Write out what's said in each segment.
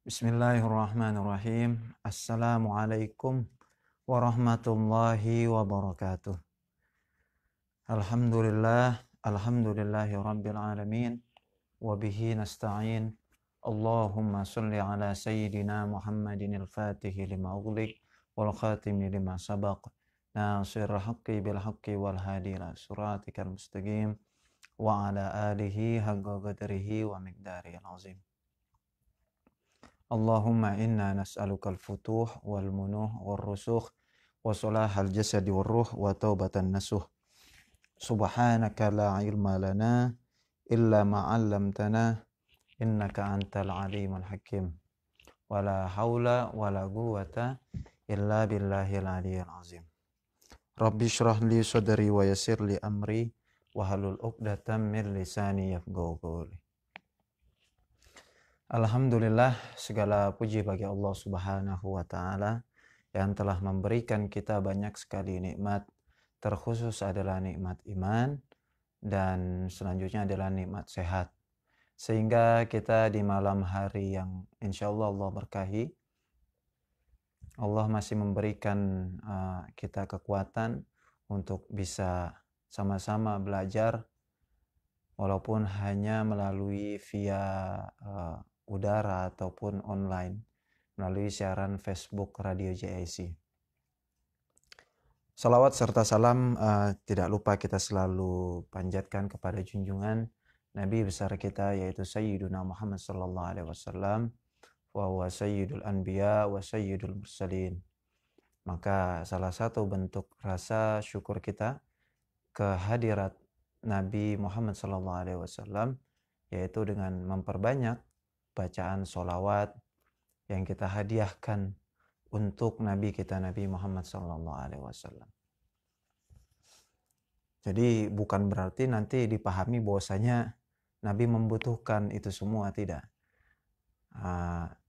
Bismillahirrahmanirrahim. Assalamualaikum warahmatullahi wabarakatuh. Alhamdulillahi rabbil alamin. Wabihi nasta'in. Allahumma salli ala sayyidina Muhammadin al-fatihi lima ughliq wal khatimi lima sabaq. Nasirul haqqi bil haqqi wal hadi ila siratikal mustaqim wa ala alihi haqqa qadrihi wa miqdarihil azim. Allahumma inna nas'aluka al-futuh wal munuh wal rusukh wa salahal jasadi wal ruh wa taubatan nasuh. Subhanaka la ilma lana illa ma 'allamtana innaka antal alimul hakim. Wa la haula wa la quwwata illa billahil aliyyil azim. Rabbi shrah li sadri wa yassir li amri wa halul 'uqdatam min lisani yafqahu qawli. Alhamdulillah, segala puji bagi Allah Subhanahu wa Ta'ala yang telah memberikan kita banyak sekali nikmat, terkhusus adalah nikmat iman dan selanjutnya adalah nikmat sehat. Sehingga kita di malam hari yang insya Allah Allah berkahi, Allah masih memberikan kita kekuatan untuk bisa sama-sama belajar walaupun hanya melalui via udara ataupun online melalui siaran Facebook Radio JIC. Salawat serta salam tidak lupa kita selalu panjatkan kepada junjungan Nabi besar kita yaitu Sayyiduna Muhammad sallallahu alaihi wasallam wa huwa sayyidul anbiya wa sayyidul mursalin. Maka salah satu bentuk rasa syukur kita kehadirat Nabi Muhammad sallallahu alaihi wasallam yaitu dengan memperbanyak bacaan sholawat yang kita hadiahkan untuk Nabi kita Nabi Muhammad SAW. Jadi bukan berarti nanti dipahami bahwasanya Nabi membutuhkan itu semua, tidak.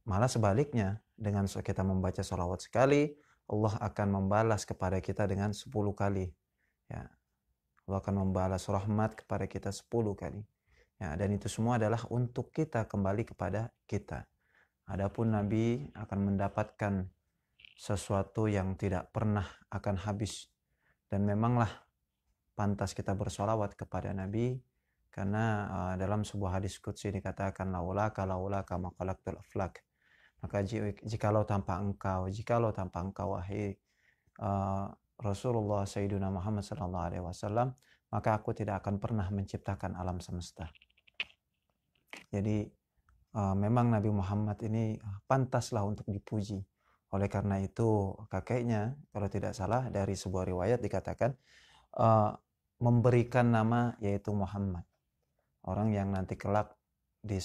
Malah sebaliknya, dengan kita membaca sholawat sekali, Allah akan membalas kepada kita dengan 10 kali. Ya, Allah akan membalas rahmat kepada kita 10 kali. Ya, dan itu semua adalah untuk kita kembali kepada kita. Adapun Nabi akan mendapatkan sesuatu yang tidak pernah akan habis. Dan memanglah pantas kita bersolawat kepada Nabi karena dalam sebuah hadis qudsi dikatakan laulaka ma khalaqtul aflak. Maka jikalau tanpa engkau wahai Rasulullah Sayyiduna Muhammad sallallahu alaihi wasallam, maka aku tidak akan pernah menciptakan alam semesta. Jadi memang Nabi Muhammad ini pantaslah untuk dipuji. Oleh karena itu kakeknya kalau tidak salah dari sebuah riwayat dikatakan memberikan nama yaitu Muhammad. Orang yang nanti kelak di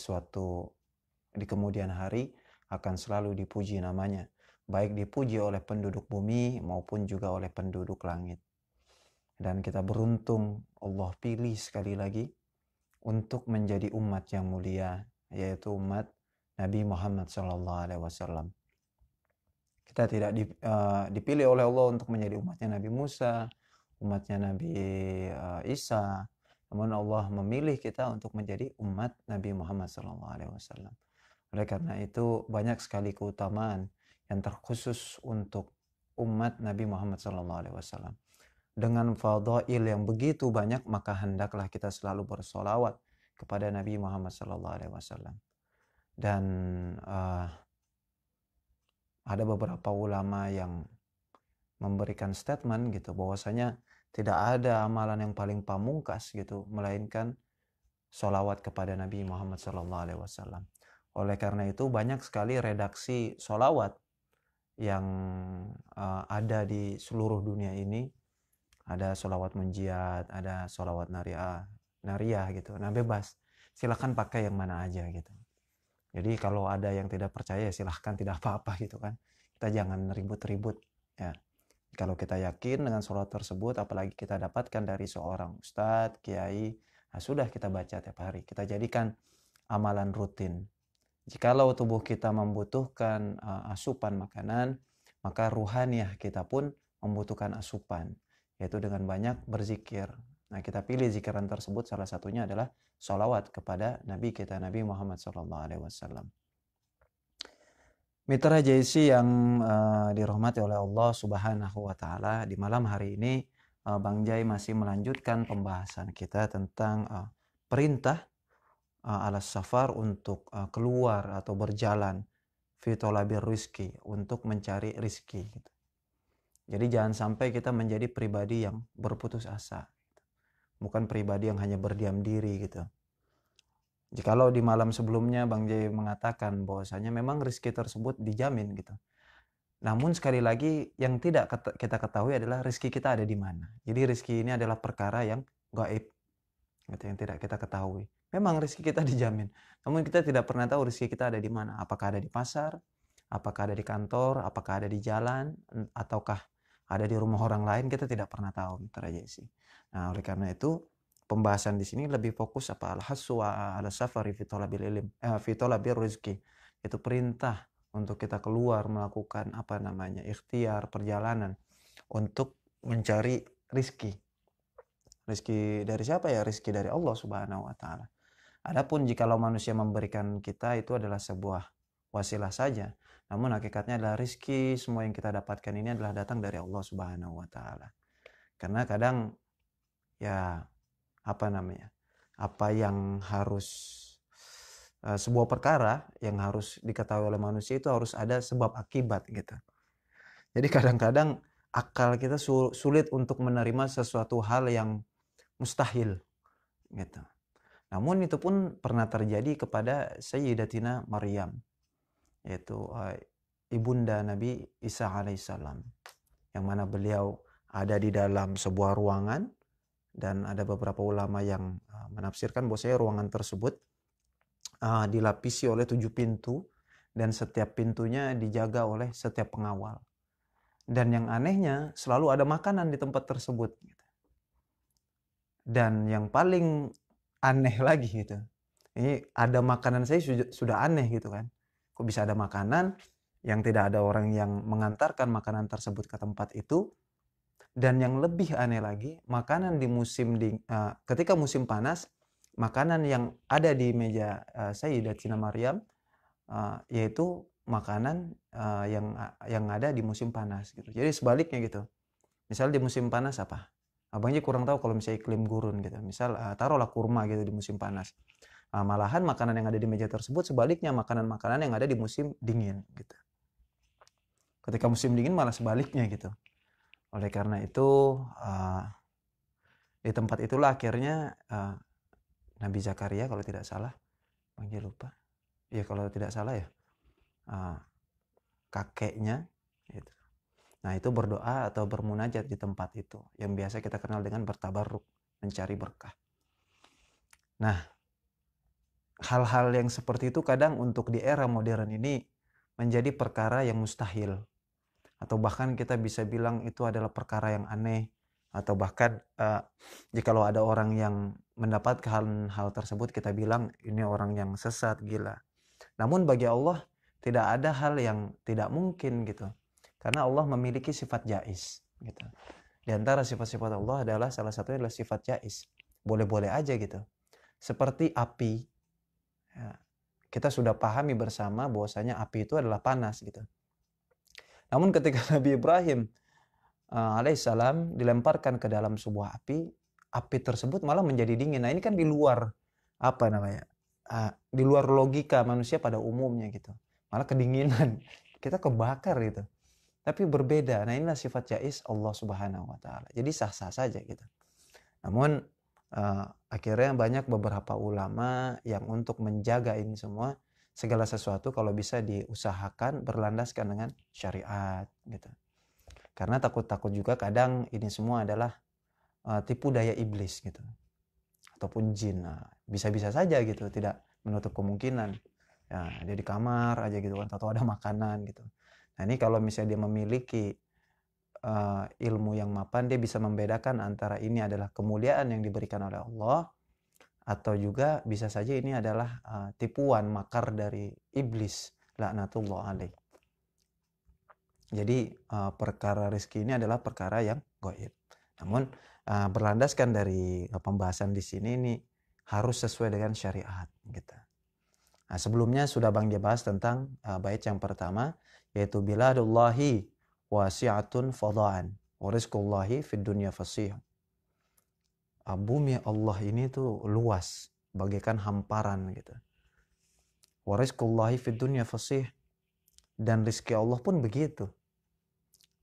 kemudian hari akan selalu dipuji namanya. Baik dipuji oleh penduduk bumi maupun juga oleh penduduk langit. Dan kita beruntung Allah pilih sekali lagi untuk menjadi umat yang mulia, yaitu umat Nabi Muhammad SAW. Kita tidak dipilih oleh Allah untuk menjadi umatnya Nabi Musa, umatnya Nabi Isa, namun Allah memilih kita untuk menjadi umat Nabi Muhammad SAW. Oleh karena itu banyak sekali keutamaan yang terkhusus untuk umat Nabi Muhammad SAW. Dengan fadail yang begitu banyak, maka hendaklah kita selalu bersolawat kepada Nabi Muhammad SAW. Dan ada beberapa ulama yang memberikan statement gitu bahwasanya tidak ada amalan yang paling pamungkas gitu melainkan solawat kepada Nabi Muhammad SAW. Oleh karena itu banyak sekali redaksi solawat yang ada di seluruh dunia ini. Ada sholawat munjiat, ada sholawat nariyah gitu. Nah bebas, silahkan pakai yang mana aja gitu. Jadi kalau ada yang tidak percaya silahkan, tidak apa-apa gitu kan. Kita jangan ribut-ribut ya. Kalau kita yakin dengan sholawat tersebut, apalagi kita dapatkan dari seorang ustadz, kiai, nah sudah kita baca tiap hari. Kita jadikan amalan rutin. Jikalau tubuh kita membutuhkan asupan makanan, maka ruhaniyah kita pun membutuhkan asupan, yaitu dengan banyak berzikir. Nah, kita pilih zikiran tersebut, salah satunya adalah sholawat kepada Nabi kita, Nabi Muhammad SAW. Mitra JC yang dirahmati oleh Allah Subhanahu wa Ta'ala, di malam hari ini Bang Jai masih melanjutkan pembahasan kita tentang perintah ala safar untuk keluar atau berjalan fi thalabir rizki, untuk mencari rizki gitu. Jadi jangan sampai kita menjadi pribadi yang berputus asa, bukan pribadi yang hanya berdiam diri gitu. Jikalau di malam sebelumnya Bang Jai mengatakan bahwasanya memang rezeki tersebut dijamin gitu. Namun sekali lagi yang tidak kita ketahui adalah rezeki kita ada di mana. Jadi rezeki ini adalah perkara yang gaib gitu, yang tidak kita ketahui. Memang rezeki kita dijamin, namun kita tidak pernah tahu rezeki kita ada di mana. Apakah ada di pasar, apakah ada di kantor, apakah ada di jalan, ataukah ada di rumah orang lain, kita tidak pernah tahu, mitra JC. Nah, oleh karena itu pembahasan di sini lebih fokus apa al-hasu ala safari fi talabil ilm, fi talabil rizki. Itu perintah untuk kita keluar melakukan apa namanya? Ikhtiar, perjalanan untuk mencari rizki. Rizki dari siapa ya? Rizki dari Allah Subhanahu wa Ta'ala. Adapun jikalau manusia memberikan kita itu adalah sebuah wasilah saja, namun hakikatnya adalah rizki semua yang kita dapatkan ini adalah datang dari Allah Subhanahu wa Ta'ala. Karena kadang ya apa namanya, apa yang harus sebuah perkara yang harus diketahui oleh manusia itu harus ada sebab akibat gitu. Jadi kadang-kadang akal kita sulit untuk menerima sesuatu hal yang mustahil gitu. Namun itu pun pernah terjadi kepada Sayyidatina Maryam, yaitu ibunda Nabi Isa alaihissalam, yang mana beliau ada di dalam sebuah ruangan. Dan ada beberapa ulama yang menafsirkan bahwasanya ruangan tersebut dilapisi oleh 7 pintu dan setiap pintunya dijaga oleh setiap pengawal. Dan yang anehnya selalu ada makanan di tempat tersebut. Dan yang paling aneh lagi gitu, ini ada makanan saya sudah aneh gitu kan. Kok bisa ada makanan yang tidak ada orang yang mengantarkan makanan tersebut ke tempat itu. Dan yang lebih aneh lagi, makanan di ketika musim panas, makanan yang ada di meja Sayyidatina Maryam yaitu makanan yang ada di musim panas gitu. Jadi sebaliknya gitu. Misal di musim panas apa? Abangnya kurang tahu kalau misalnya iklim gurun gitu. Misal taruhlah kurma gitu di musim panas. Malahan makanan yang ada di meja tersebut sebaliknya makanan-makanan yang ada di musim dingin gitu. Ketika musim dingin malah sebaliknya gitu. Oleh karena itu di tempat itulah akhirnya Nabi Zakaria kalau tidak salah, Bang lupa, ya kalau tidak salah ya, kakeknya gitu. Nah itu berdoa atau bermunajat di tempat itu, yang biasa kita kenal dengan bertabarruk, mencari berkah. Nah hal-hal yang seperti itu kadang untuk di era modern ini menjadi perkara yang mustahil. Atau bahkan kita bisa bilang itu adalah perkara yang aneh. Atau bahkan jikalau ada orang yang mendapatkan hal tersebut, kita bilang ini orang yang sesat, gila. Namun bagi Allah tidak ada hal yang tidak mungkin gitu. Karena Allah memiliki sifat jaiz gitu. Di antara sifat-sifat Allah adalah salah satunya adalah sifat jaiz. Boleh-boleh aja gitu. Seperti api. Ya, kita sudah pahami bersama bahwasanya api itu adalah panas gitu. Namun ketika Nabi Ibrahim alaihissalam dilemparkan ke dalam sebuah api tersebut malah menjadi dingin. Nah ini kan di luar apa namanya, di luar logika manusia pada umumnya gitu. Malah kedinginan, kita kebakar gitu. Tapi berbeda. Nah inilah sifat jaiz Allah Subhanahu wa Ta'ala. Jadi sah-sah saja gitu. Namun akhirnya banyak beberapa ulama yang untuk menjaga ini semua, segala sesuatu kalau bisa diusahakan berlandaskan dengan syariat gitu. Karena takut-takut juga kadang ini semua adalah tipu daya iblis gitu. Ataupun jin. Nah, bisa-bisa saja gitu, tidak menutup kemungkinan. Ya, dia di kamar aja gitu kan, atau ada makanan gitu. Nah, ini kalau misalnya dia memiliki ilmu yang mapan, dia bisa membedakan antara ini adalah kemuliaan yang diberikan oleh Allah, atau juga bisa saja ini adalah tipuan, makar dari iblis, laknatullah alaih. Jadi perkara rezeki ini adalah perkara yang gaib. Namun berlandaskan dari pembahasan di sini ini harus sesuai dengan syariat gitu. Nah, sebelumnya sudah Bang dia bahas tentang bait yang pertama, yaitu biladullahi wasi'atun fadha'an wa rizqullahi fid dunya fasih. Bumi Allah ini tuh luas, bagaikan hamparan gitu. Wa rizqullahi fid dunya fasih, dan rezeki Allah pun begitu.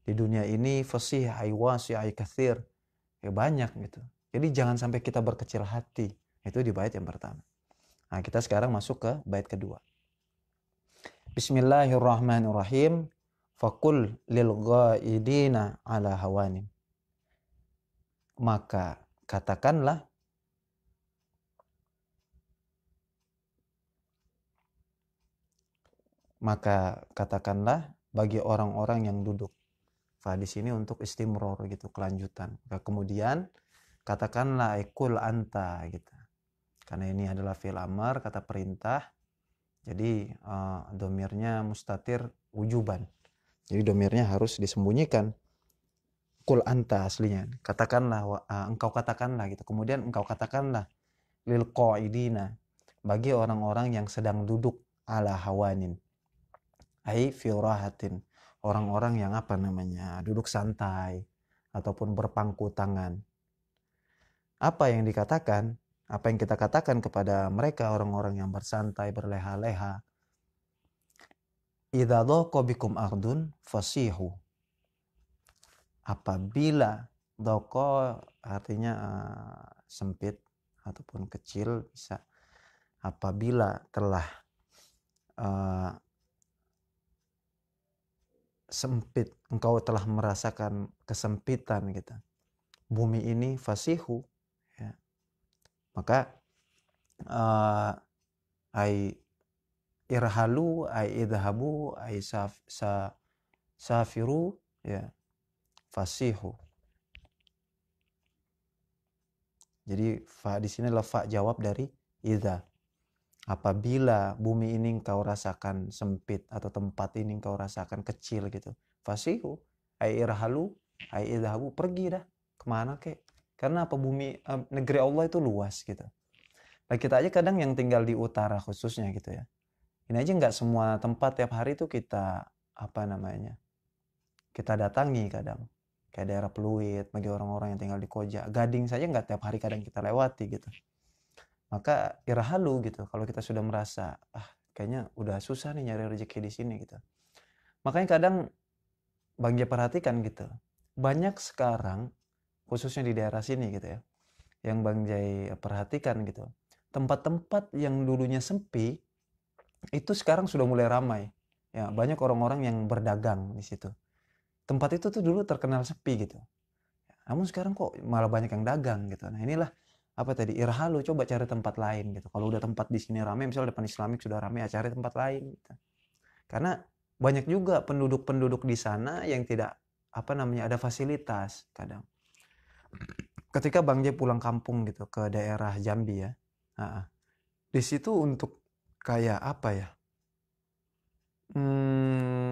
Di dunia ini fasih ay wasi' ay katsir, ya banyak gitu. Jadi jangan sampai kita berkecil hati. Itu di bait yang pertama. Nah, kita sekarang masuk ke bait kedua. Bismillahirrahmanirrahim. Fakul lil ghaidina ala hawanin. Maka katakanlah bagi orang-orang yang duduk. Fa di sini untuk istimror gitu, kelanjutan. Maka kemudian katakanlah kul anta gitu. Karena ini adalah fi'il amar, kata perintah. Jadi domirnya mustatir wujuban. Jadi domirnya harus disembunyikan. Kul anta aslinya. Katakanlah, engkau katakanlah gitu. Kemudian engkau katakanlah lil qaidina, bagi orang-orang yang sedang duduk ala hawanin. Ai fi rahatin. Orang-orang yang duduk santai ataupun berpangku tangan. Apa yang dikatakan? Apa yang kita katakan kepada mereka orang-orang yang bersantai, berleha-leha? Idza dhaqa bikum ardun fasihu. Apabila dhaqa artinya sempit ataupun kecil bisa. Apabila telah sempit, engkau telah merasakan kesempitan gitu. Bumi ini fasihu, ya. Maka ai irhalu, ai idhabu, ai safiru, ya, fasihu. Jadi fa di sini adalah fa jawab dari idza. Apabila bumi ini engkau rasakan sempit atau tempat ini engkau rasakan kecil gitu, fasihu, ai irhalu, ai idhabu, pergi dah kemana kek. Karena apa, bumi negeri Allah itu luas gitu. Nah, kita aja kadang yang tinggal di utara khususnya gitu ya. Ini aja nggak semua tempat tiap hari itu kita kita datangi kadang. Kayak daerah Pluit, bagi orang-orang yang tinggal di Koja. Gading saja nggak tiap hari kadang kita lewati gitu. Maka irhalu gitu. Kalau kita sudah merasa, kayaknya udah susah nih nyari rezeki di sini gitu. Makanya kadang Bang Jai perhatikan gitu. Banyak sekarang, khususnya di daerah sini gitu ya, yang Bang Jai perhatikan gitu. Tempat-tempat yang dulunya sepi, itu sekarang sudah mulai ramai. Ya, banyak orang-orang yang berdagang di situ. Tempat itu tuh dulu terkenal sepi gitu. Namun sekarang kok malah banyak yang dagang gitu. Nah, inilah irhalu, coba cari tempat lain gitu. Kalau udah tempat di sini ramai, misalnya depan Islamik sudah ramai, ya cari tempat lain gitu. Karena banyak juga penduduk-penduduk di sana yang tidak ada fasilitas kadang. Ketika Bang Jai pulang kampung gitu ke daerah Jambi ya. Di situ untuk kayak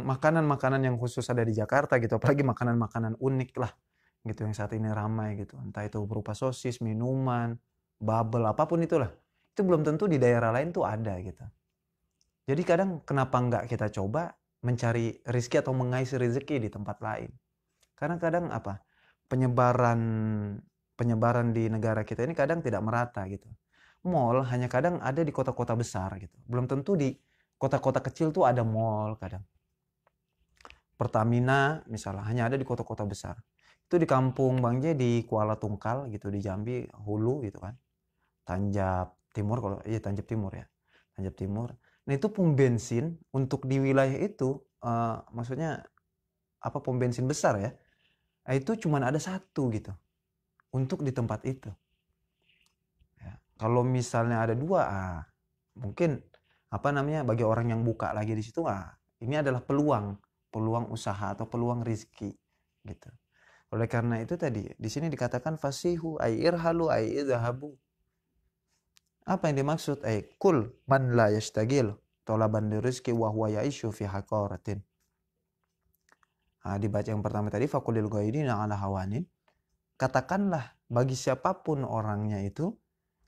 makanan-makanan yang khusus ada di Jakarta gitu, apalagi makanan-makanan unik lah gitu yang saat ini ramai gitu, entah itu berupa sosis, minuman, bubble, apapun itulah, itu belum tentu di daerah lain tuh ada gitu. Jadi kadang kenapa nggak kita coba mencari rezeki atau mengais rezeki di tempat lain? Karena kadang penyebaran di negara kita ini kadang tidak merata gitu. Mall hanya kadang ada di kota-kota besar gitu, belum tentu di kota-kota kecil tuh ada mall kadang. Pertamina misalnya hanya ada di kota-kota besar. Itu di kampung Bang Jai di Kuala Tungkal gitu, di Jambi Hulu gitu kan. Tanjab Timur, Tanjab Timur ya. Tanjab Timur. Nah, itu pom bensin untuk di wilayah itu maksudnya pom bensin besar ya. Itu cuma ada satu gitu. Untuk di tempat itu. Ya. Kalau misalnya ada dua, mungkin bagi orang yang buka lagi di situ, ini adalah peluang usaha atau peluang rezeki gitu. Oleh karena itu tadi di sini dikatakan fasihu ay irhalu ay idhabu. Apa yang dimaksud? Kul man la yashtagil talaban rizqi wa huwa ya'ishu fi haqaratin. Dibaca yang pertama tadi fakulil ghaidina ala hawanin. Katakanlah bagi siapapun orangnya itu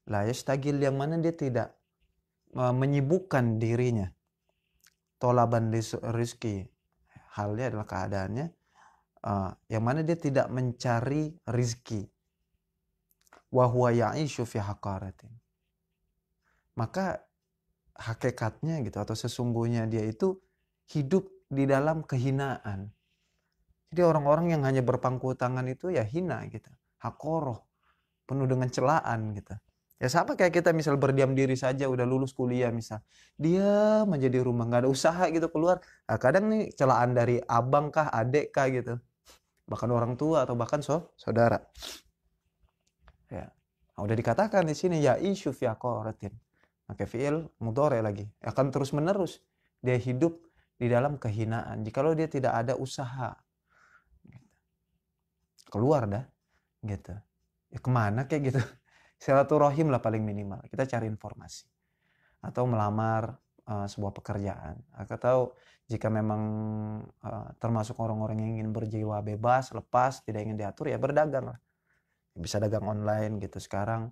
la yashtagil, yang mana dia tidak menyibukkan dirinya, tolaban rizki, halnya adalah keadaannya yang mana dia tidak mencari rizki, wa huwa ya'ishu fi haqaratin, maka hakikatnya gitu atau sesungguhnya dia itu hidup di dalam kehinaan. Jadi orang-orang yang hanya berpangku tangan itu ya hina gitu, hakoroh, penuh dengan celaan gitu. Ya sama kayak kita misal berdiam diri saja udah lulus kuliah misal, diam aja di rumah nggak ada usaha gitu keluar. Nah, kadang nih celaan dari abang kah, adek kah gitu, bahkan orang tua atau bahkan saudara. Ya, nah, udah dikatakan di sini ya isyu fi aqaratin. Pakai fiil mudhari lagi, akan terus menerus dia hidup di dalam kehinaan jikalau dia tidak ada usaha. Keluar dah gitu. Ya kemana kayak gitu. Silaturahim lah paling minimal. Kita cari informasi. Atau melamar sebuah pekerjaan. Atau jika memang termasuk orang-orang yang ingin berjiwa bebas, lepas, tidak ingin diatur, ya berdagang lah. Bisa dagang online gitu. Sekarang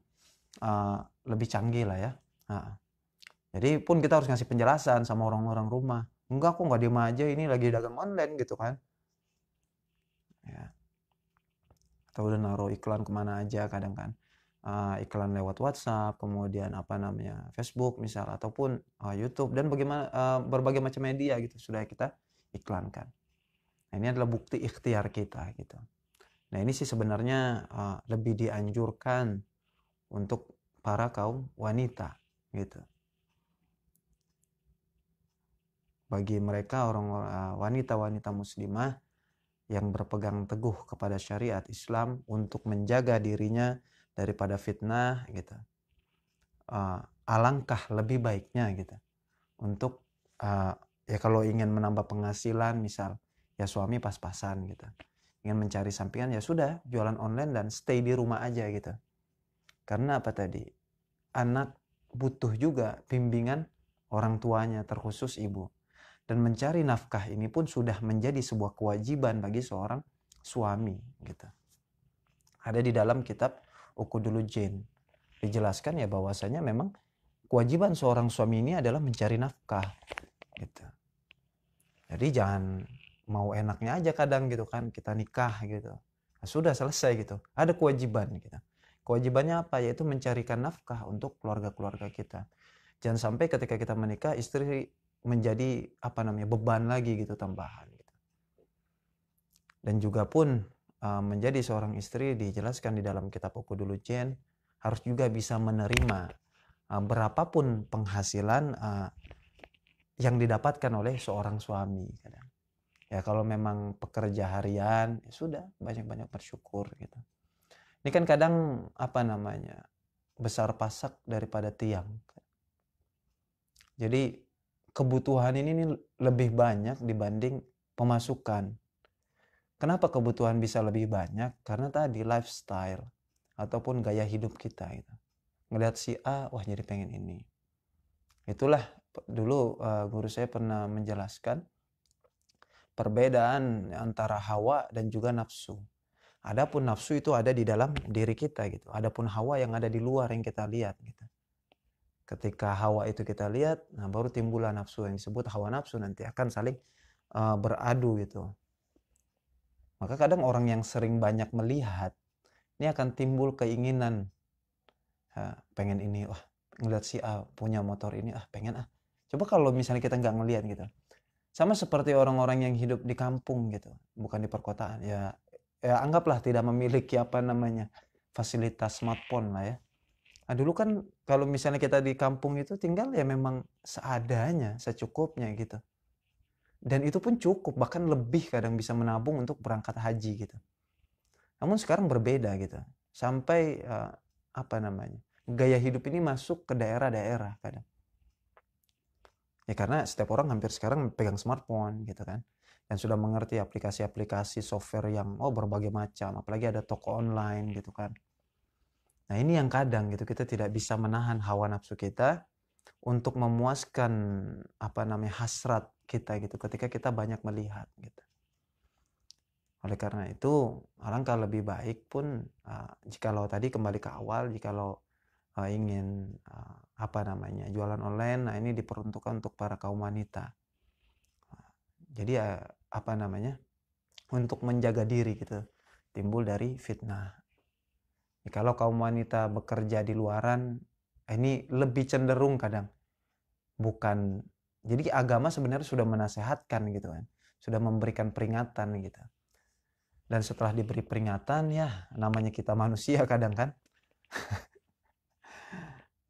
lebih canggih lah ya. Jadi pun kita harus ngasih penjelasan sama orang-orang rumah. Enggak, kok nggak diem aja, ini lagi dagang online gitu kan. Ya. Atau udah naruh iklan kemana aja kadang kan, iklan lewat WhatsApp, kemudian Facebook misal, ataupun YouTube dan berbagai macam media gitu sudah kita iklankan. Nah, ini adalah bukti ikhtiar kita gitu. Nah ini sih sebenarnya lebih dianjurkan untuk para kaum wanita gitu. Bagi mereka wanita-wanita muslimah yang berpegang teguh kepada syariat Islam untuk menjaga dirinya daripada fitnah gitu. Alangkah lebih baiknya gitu untuk ya kalau ingin menambah penghasilan misal ya suami pas-pasan gitu. Ingin mencari sampingan ya sudah jualan online dan stay di rumah aja gitu. Karena apa tadi? Anak butuh juga bimbingan orang tuanya terkhusus ibu. Dan mencari nafkah ini pun sudah menjadi sebuah kewajiban bagi seorang suami gitu. Ada di dalam kitab Uqudul Jin. Dijelaskan ya bahwasanya memang kewajiban seorang suami ini adalah mencari nafkah gitu. Jadi jangan mau enaknya aja kadang gitu kan kita nikah gitu. Nah, sudah selesai gitu. Ada kewajiban gitu. Kewajibannya apa? Yaitu mencarikan nafkah untuk keluarga-keluarga kita. Jangan sampai ketika kita menikah istri menjadi beban lagi gitu tambahan gitu. Dan juga pun menjadi seorang istri dijelaskan di dalam kitab Uqudul Jin harus juga bisa menerima berapapun penghasilan yang didapatkan oleh seorang suami kadang. Ya kalau memang pekerja harian ya sudah banyak-banyak bersyukur gitu. Ini kan kadang besar pasak daripada tiang. Jadi kebutuhan ini lebih banyak dibanding pemasukan. Kenapa kebutuhan bisa lebih banyak? Karena tadi lifestyle ataupun gaya hidup kita gitu. Ngelihat si A, wah jadi pengen ini. Itulah dulu guru saya pernah menjelaskan perbedaan antara hawa dan juga nafsu. Adapun nafsu itu ada di dalam diri kita gitu. Adapun hawa yang ada di luar yang kita lihat gitu. Ketika hawa itu kita lihat, nah baru timbullah nafsu yang disebut hawa nafsu, nanti akan saling beradu gitu. Maka kadang orang yang sering banyak melihat, ini akan timbul keinginan, pengen ini, wah ngeliat si A punya motor ini, pengen Coba kalau misalnya kita nggak ngelihat gitu. Sama seperti orang-orang yang hidup di kampung gitu, bukan di perkotaan. Ya anggaplah tidak memiliki fasilitas smartphone lah ya. Nah dulu kan kalau misalnya kita di kampung itu tinggal ya memang seadanya, secukupnya gitu. Dan itu pun cukup, bahkan lebih kadang bisa menabung untuk berangkat haji gitu. Namun sekarang berbeda gitu. Sampai gaya hidup ini masuk ke daerah-daerah kadang. Ya karena setiap orang hampir sekarang pegang smartphone gitu kan. Dan sudah mengerti aplikasi-aplikasi software yang berbagai macam, apalagi ada toko online gitu kan. Nah ini yang kadang gitu kita tidak bisa menahan hawa nafsu kita untuk memuaskan hasrat kita gitu ketika kita banyak melihat gitu. Oleh karena itu alangkah lebih baik pun jikalau tadi kembali ke awal, jikalau ingin jualan online. Nah, ini diperuntukkan untuk para kaum wanita. Jadi untuk menjaga diri gitu, timbul dari fitnah. Kalau kaum wanita bekerja di luaran, ini lebih cenderung kadang bukan. Jadi agama sebenarnya sudah menasehatkan gitu kan, sudah memberikan peringatan gitu. Dan setelah diberi peringatan, ya namanya kita manusia kadang kan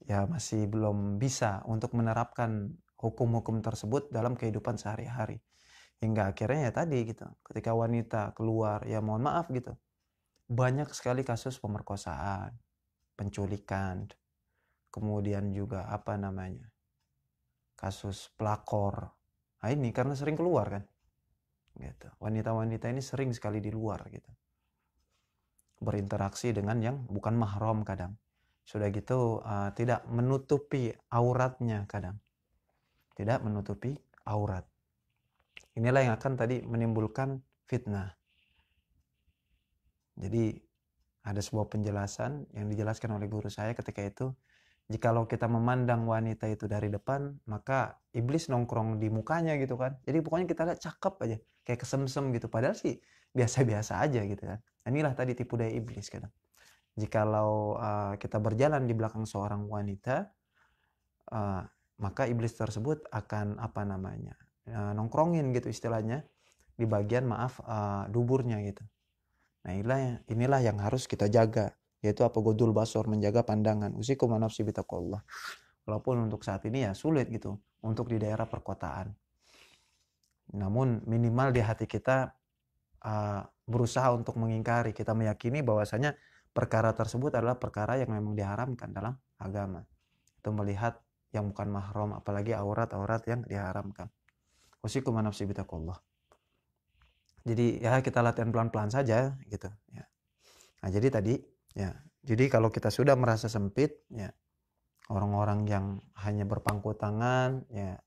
ya masih belum bisa untuk menerapkan hukum-hukum tersebut dalam kehidupan sehari-hari. Hingga akhirnya ya tadi gitu, ketika wanita keluar, ya mohon maaf gitu, banyak sekali kasus pemerkosaan, penculikan, kemudian juga kasus pelakor. Nah, ini karena sering keluar kan gitu. Wanita-wanita ini sering sekali di luar gitu, berinteraksi dengan yang bukan mahram kadang. Sudah gitu tidak menutupi auratnya kadang, tidak menutupi aurat. Inilah yang akan tadi menimbulkan fitnah. Jadi ada sebuah penjelasan yang dijelaskan oleh guru saya ketika itu, jikalau kita memandang wanita itu dari depan, maka iblis nongkrong di mukanya gitu kan. Jadi pokoknya kita lihat cakep aja, kayak kesemsem gitu. Padahal sih biasa-biasa aja gitu kan. Inilah tadi tipu daya iblis kadang. Jikalau kita berjalan di belakang seorang wanita, maka iblis tersebut akan nongkrongin gitu istilahnya di bagian duburnya gitu. Nah, inilah yang harus kita jaga, yaitu godul basor, menjaga pandangan. Usikum wa nafsi bitaqwallah. Walaupun untuk saat ini ya sulit gitu untuk di daerah perkotaan. Namun minimal di hati kita berusaha untuk mengingkari, kita meyakini bahwasanya perkara tersebut adalah perkara yang memang diharamkan dalam agama. Itu melihat yang bukan mahram, apalagi aurat-aurat yang diharamkan. Usikum wa nafsi bitaqwallah. Jadi ya kita latihan pelan-pelan saja gitu ya. Nah, jadi tadi ya, jadi kalau kita sudah merasa sempit ya, orang-orang yang hanya berpangku tangan ya,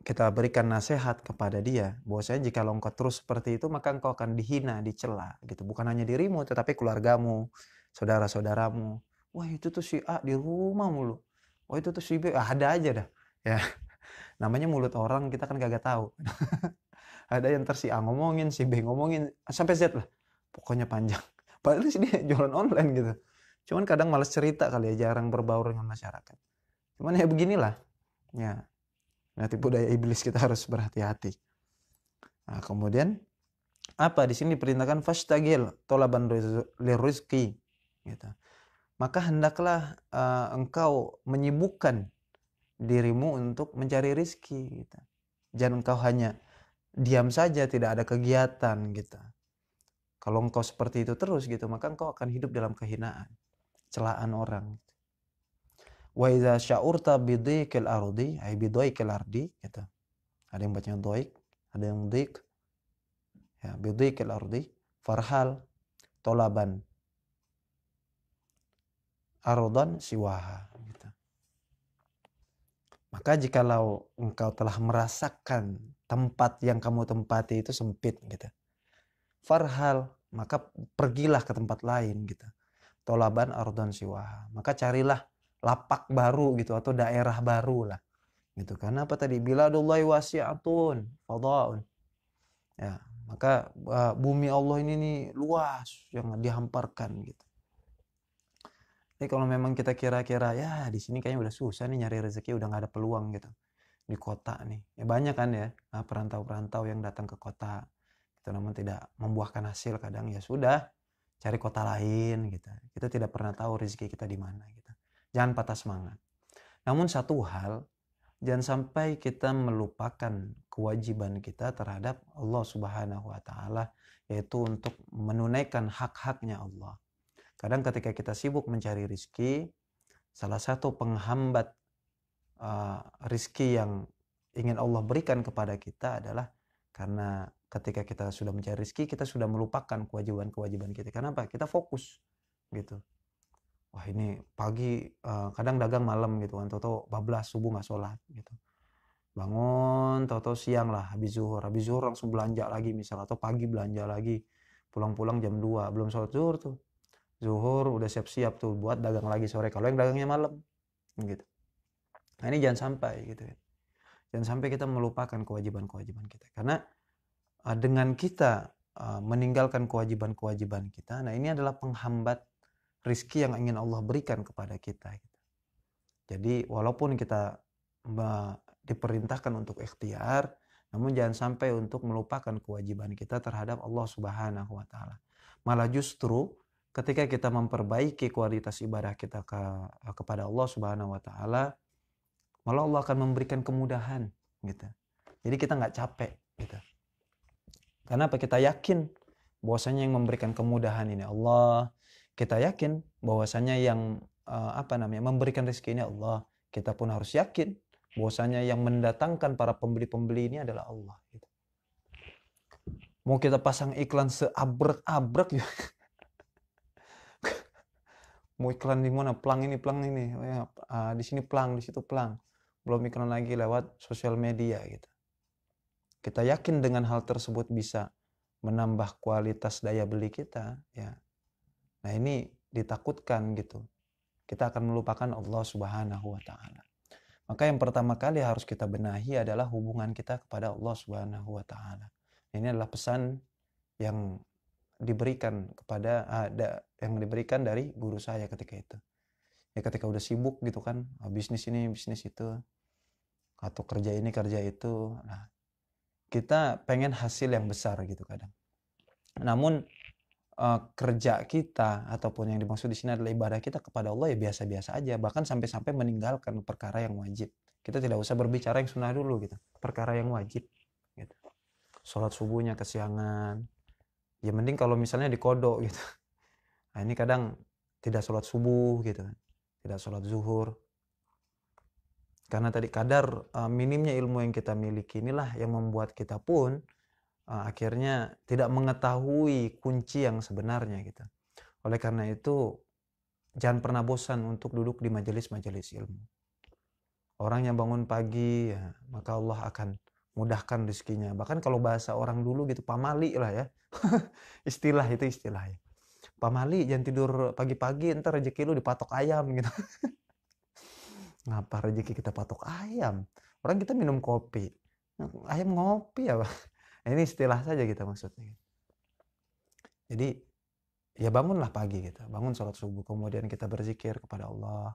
kita berikan nasihat kepada dia bahwasanya jika engkau terus seperti itu maka engkau akan dihina, dicela gitu. Bukan hanya dirimu tetapi keluargamu, saudara-saudaramu. Wah, itu tuh si A di rumah mulu. Wah, itu tuh si B, ada aja dah. Ya. Namanya mulut orang kita kan kagak tahu. Ada yang si A ngomongin, si B ngomongin, sampai Z lah. Pokoknya panjang. Padahal sih dia jualan online gitu. Cuman kadang malas cerita kali ya, jarang berbaur dengan masyarakat. Cuman ya beginilah. Ya. Nah, tipu daya iblis, kita harus berhati-hati. Nah, kemudian di sini diperintahkan fashtagil tolaban lirizqi gitu. Maka hendaklah engkau menyibukkan dirimu untuk mencari rizki gitu. Jangan engkau hanya diam saja, tidak ada kegiatan gitu. Kalau engkau seperti itu terus gitu, maka engkau akan hidup dalam kehinaan, celaan orang. Wa idza sya'urta bidhiqil ardi, ay bidhiqil ardi gitu. Ada yang bacanya dhaik, ada yang dhiq. Ya, bidhiqil ardi farhal tolaban ardan siwaha gitu. Maka jikalau engkau telah merasakan tempat yang kamu tempati itu sempit gitu, farhal, maka pergilah ke tempat lain gitu. Tolaban ardan siwaha, maka carilah lapak baru gitu atau daerah baru lah gitu. Karena apa tadi, biladullahi wasi'atun fadha'un. Ya, maka bumi Allah ini nih luas yang dihamparkan gitu. Jadi kalau memang kita kira-kira ya di sini kayaknya udah susah nih nyari rezeki, udah nggak ada peluang gitu di kota nih. Ya banyak kan ya perantau-perantau yang datang ke kota gitu, namun tidak membuahkan hasil. Kadang ya sudah, cari kota lain gitu. Kita tidak pernah tahu rezeki kita di mana gitu. Jangan patah semangat. Namun satu hal, jangan sampai kita melupakan kewajiban kita terhadap Allah Subhanahu wa taala, yaitu untuk menunaikan hak-haknya Allah. Kadang ketika kita sibuk mencari rizki, salah satu penghambat rizki yang ingin Allah berikan kepada kita adalah karena ketika kita sudah mencari rizki, kita sudah melupakan kewajiban-kewajiban kita. Kenapa? Kita fokus gitu. Wah, ini pagi kadang dagang malam gitu kan, toto bablas, subuh nggak sholat gitu. Bangun toto siang lah, habis zuhur langsung belanja lagi misal, atau pagi belanja lagi, pulang-pulang jam 2 belum sholat zuhur tuh. zuhur udah siap-siap tuh buat dagang lagi sore kalau yang dagangnya malam gitu. Nah ini jangan sampai gitu ya. Jangan sampai kita melupakan kewajiban-kewajiban kita. Karena dengan kita meninggalkan kewajiban-kewajiban kita, nah ini adalah penghambat rizki yang ingin Allah berikan kepada kita. Gitu. Jadi walaupun kita diperintahkan untuk ikhtiar, namun jangan sampai untuk melupakan kewajiban kita terhadap Allah Subhanahu wa taala. Malah justru ketika kita memperbaiki kualitas ibadah kita kepada Allah Subhanahu wa taala, malah Allah akan memberikan kemudahan gitu. Jadi kita nggak capek gitu. Karena apa? Kita yakin bahwasanya yang memberikan kemudahan ini Allah. Kita yakin bahwasanya yang memberikan rezeki ini Allah. Kita pun harus yakin bahwasanya yang mendatangkan para pembeli-pembeli ini adalah Allah. Gitu. Mau kita pasang iklan seabrek-abrek ya. Mau iklan di mana? Plang ini. Di sini plang, di situ plang. Belum iklan lagi lewat sosial media gitu. Kita yakin dengan hal tersebut bisa menambah kualitas daya beli kita, ya. Nah ini ditakutkan gitu. Kita akan melupakan Allah Subhanahu wa taala. Maka yang pertama kali harus kita benahi adalah hubungan kita kepada Allah Subhanahu wa taala. Ini adalah pesan yang diberikan diberikan dari guru saya ketika itu. Ya ketika udah sibuk gitu kan, bisnis ini, bisnis itu, atau kerja ini, kerja itu. Nah, kita pengen hasil yang besar gitu kadang. Namun kerja kita ataupun yang dimaksud di sini adalah ibadah kita kepada Allah ya biasa-biasa aja, bahkan sampai-sampai meninggalkan perkara yang wajib. Kita tidak usah berbicara yang sunnah dulu gitu, perkara yang wajib gitu. Sholat subuhnya kesiangan, ya mending kalau misalnya dikodok gitu. Nah ini kadang tidak sholat subuh gitu kan, tidak sholat zuhur. Karena tadi kadar minimnya ilmu yang kita miliki inilah yang membuat kita pun akhirnya tidak mengetahui kunci yang sebenarnya gitu. Oleh karena itu jangan pernah bosan untuk duduk di majelis-majelis ilmu. Orang yang bangun pagi ya, maka Allah akan mudahkan rezekinya. Bahkan kalau bahasa orang dulu gitu pamali lah ya. Istilah itu istilahnya. Pamali jangan tidur pagi-pagi ntar rezeki lu dipatok ayam gitu. Ngapa rezeki kita patok ayam? Orang kita minum kopi. Ayam ngopi ya, Pak. Nah, ini istilah saja kita maksudnya. Jadi ya bangunlah pagi gitu. Bangun sholat subuh. Kemudian kita berzikir kepada Allah.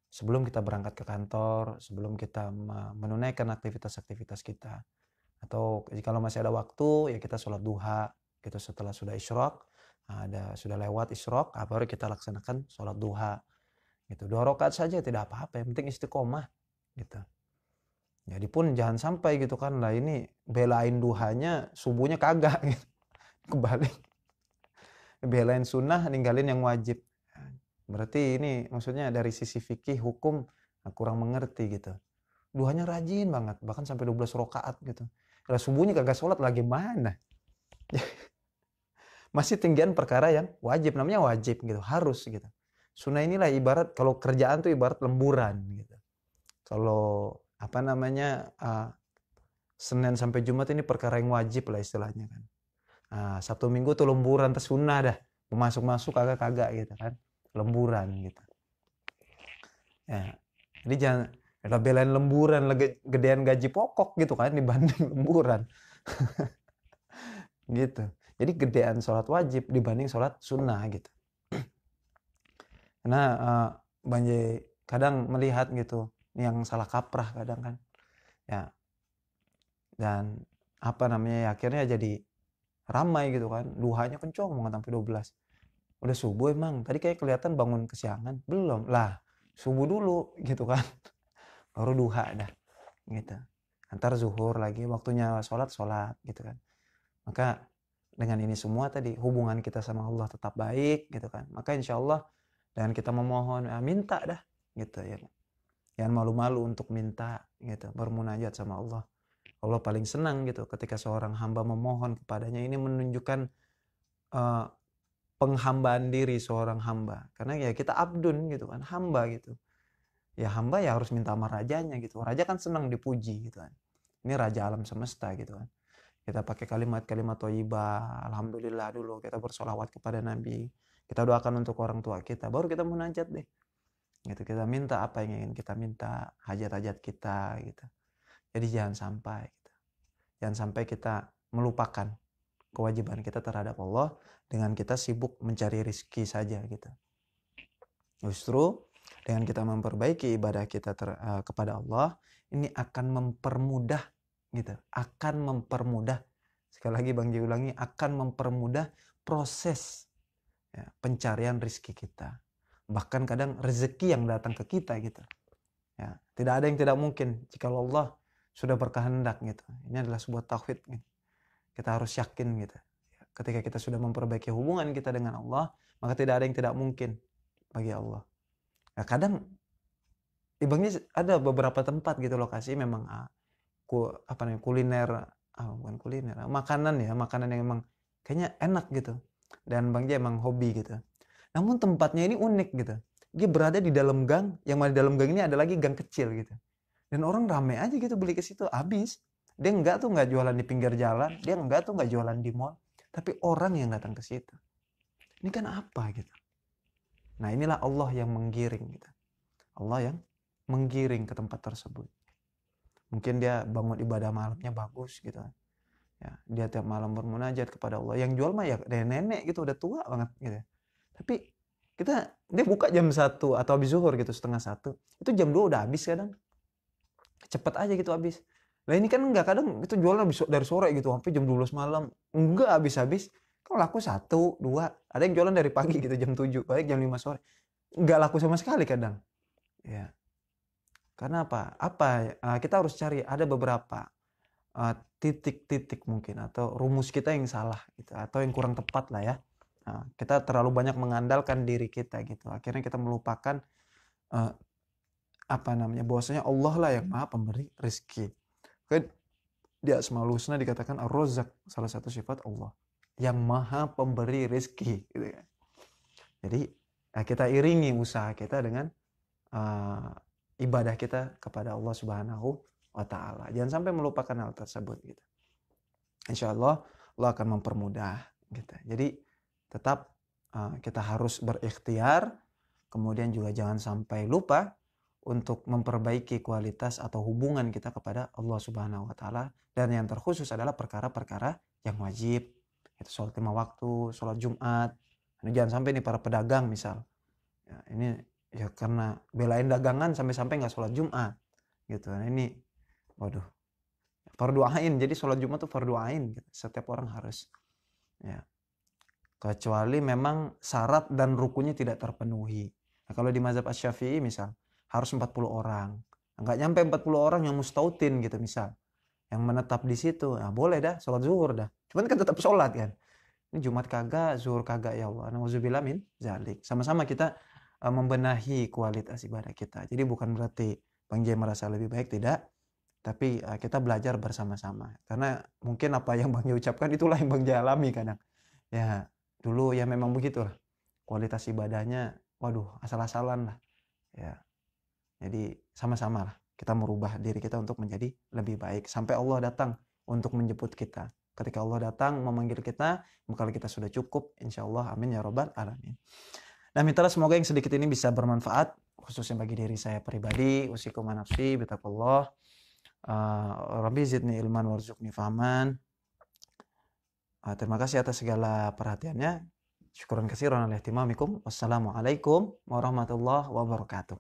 Sebelum kita berangkat ke kantor. Sebelum kita menunaikan aktivitas-aktivitas kita. Atau kalau masih ada waktu ya kita sholat duha. Gitu setelah sudah isyraq. Sudah lewat isyraq. Baru kita laksanakan sholat duha. Gitu. 2 rakaat saja tidak apa-apa, yang penting istiqomah gitu. Jadi pun jangan sampai gitu kan lah ini belain duhanya subuhnya kagak gitu. Kebalik. Belain sunnah ninggalin yang wajib. Berarti ini maksudnya dari sisi fikih hukum kurang mengerti gitu. Duhanya rajin banget bahkan sampai 12 rakaat gitu. Lah subuhnya kagak sholat lagi mana? Masih tinggian perkara yang wajib, namanya wajib gitu, harus gitu. Sunnah inilah ibarat kalau kerjaan tuh ibarat lemburan gitu. Kalau Senin sampai Jumat ini perkara yang wajib lah istilahnya kan. Sabtu Minggu tuh lemburan terus sunnah dah. Mau masuk-masuk kagak gitu kan. Lemburan gitu. Ya. Jadi jangan belain lemburan gedean gaji pokok gitu kan dibanding lemburan. Gitu. Jadi gedean sholat wajib dibanding sholat sunnah gitu. Karena banyak kadang melihat gitu yang salah kaprah kadang kan ya, dan akhirnya jadi ramai gitu kan, duhanya kencang banget sampai 12. Udah subuh emang tadi kayak kelihatan bangun kesiangan belum lah, subuh dulu gitu kan. Baru duha dah gitu, antar zuhur lagi waktunya sholat gitu kan. Maka dengan ini semua tadi hubungan kita sama Allah tetap baik gitu kan, maka insya Allah dengan kita memohon minta dah gitu ya, jangan malu-malu untuk minta gitu, bermunajat sama Allah. Allah paling senang gitu ketika seorang hamba memohon kepadanya. Ini menunjukkan penghambaan diri seorang hamba, karena ya kita abdun gitu kan, hamba gitu ya, hamba ya harus minta sama rajanya gitu. Raja kan senang dipuji gitu kan, ini raja alam semesta gitu kan. Kita pakai kalimat-kalimat thayyibah, alhamdulillah dulu, kita bersolawat kepada Nabi, kita doakan untuk orang tua kita, baru kita munajat deh. Gitu, kita minta apa yang ingin kita minta, hajat-hajat kita gitu. Jadi jangan sampai gitu. Jangan sampai kita melupakan kewajiban kita terhadap Allah dengan kita sibuk mencari rezeki saja gitu. Justru dengan kita memperbaiki ibadah kita kepada Allah, ini akan mempermudah gitu, akan mempermudah. Sekali lagi Bang Ji ulangi, akan mempermudah proses ya, pencarian rezeki kita. Bahkan kadang rezeki yang datang ke kita gitu. Ya, tidak ada yang tidak mungkin jika Allah sudah berkehendak gitu. Ini adalah sebuah tauhid gitu. Kita harus yakin gitu. Ketika kita sudah memperbaiki hubungan kita dengan Allah, maka tidak ada yang tidak mungkin bagi Allah. Nah, kadang ibangnya ada beberapa tempat gitu lokasi memang kuliner, bukan kuliner, makanan yang emang kayaknya enak gitu. Dan Bang J emang hobi gitu. Namun tempatnya ini unik gitu. Dia berada di dalam gang, yang mana di dalam gang ini ada lagi gang kecil gitu. Dan orang rame aja gitu beli ke situ, habis. Dia enggak jualan di pinggir jalan, dia enggak jualan di mall, tapi orang yang datang ke situ. Ini kan apa gitu. Nah, inilah Allah yang menggiring gitu. Allah yang menggiring ke tempat tersebut. Mungkin dia bangun ibadah malamnya bagus gitu. Ya, dia tiap malam bermunajat kepada Allah. Yang jual mah ya nenek gitu, udah tua banget gitu. Tapi dia buka jam 1 atau habis zuhur gitu, setengah 1. Itu jam 2 udah habis kadang. Cepet aja gitu habis. Nah ini kan enggak, kadang itu jualnya dari sore gitu sampai jam 12 malam. Enggak habis-habis. Kalau laku 1, 2. Ada yang jualan dari pagi gitu jam 7, balik jam 5 sore. Enggak laku sama sekali kadang. Ya. Karena apa? Kita harus cari ada beberapa titik-titik mungkin atau rumus kita yang salah gitu, atau yang kurang tepat lah ya. Nah, kita terlalu banyak mengandalkan diri kita gitu. Akhirnya kita melupakan bahwasanya Allah lah yang Maha Pemberi rezeki. Kan di Asmaul Husna dikatakan Ar-Razzaq, salah satu sifat Allah yang Maha Pemberi rezeki gitu ya. Jadi kita iringi usaha kita dengan ibadah kita kepada Allah Subhanahu wa Ta'ala. Jangan sampai melupakan hal tersebut gitu. Insya Allah Allah akan mempermudah gitu. Jadi tetap kita harus berikhtiar, kemudian juga jangan sampai lupa untuk memperbaiki kualitas atau hubungan kita kepada Allah Subhanahu wa Ta'ala, dan yang terkhusus adalah perkara-perkara yang wajib. Itu sholat 5 waktu, sholat Jumat. Ini jangan sampai nih para pedagang misal. Ya, ini ya karena belain dagangan sampai-sampai nggak sholat Jumat gitu. Nah, ini waduh, fardu ain. Jadi sholat Jumat tuh fardu ain gitu. Setiap orang harus ya, kecuali memang syarat dan rukunnya tidak terpenuhi. Nah, kalau di mazhab Asy-Syafi'i misal harus 40 orang, nggak nyampe 40 orang yang mustautin gitu misal, yang menetap di situ, nah boleh dah sholat zuhur dah, cuman kan tetap sholat kan. Ini Jumat kagak, zuhur kagak, ya Allah, nauzubillah min zalik. Sama-sama kita membenahi kualitas ibadah kita. Jadi bukan berarti Bang J merasa lebih baik, tidak. Tapi kita belajar bersama-sama. Karena mungkin apa yang Bang J ucapkan itulah yang Bang J alami kadang. Ya dulu ya memang begitulah. Kualitas ibadahnya, waduh, asal-asalan lah. Ya, jadi sama-sama lah kita merubah diri kita untuk menjadi lebih baik. Sampai Allah datang untuk menjemput kita. Ketika Allah datang memanggil kita, maka kita sudah cukup. Insya Allah, amin ya robbal alamin. Nah, mintalah semoga yang sedikit ini bisa bermanfaat, khususnya bagi diri saya pribadi. Usikum wa nafsi bitaqwallah. Rabbi zidni ilman warzuqni fahman. Terima kasih atas segala perhatiannya. Syukuran katsiran ala ihtimamikum. Wassalamualaikum warahmatullahi wabarakatuh.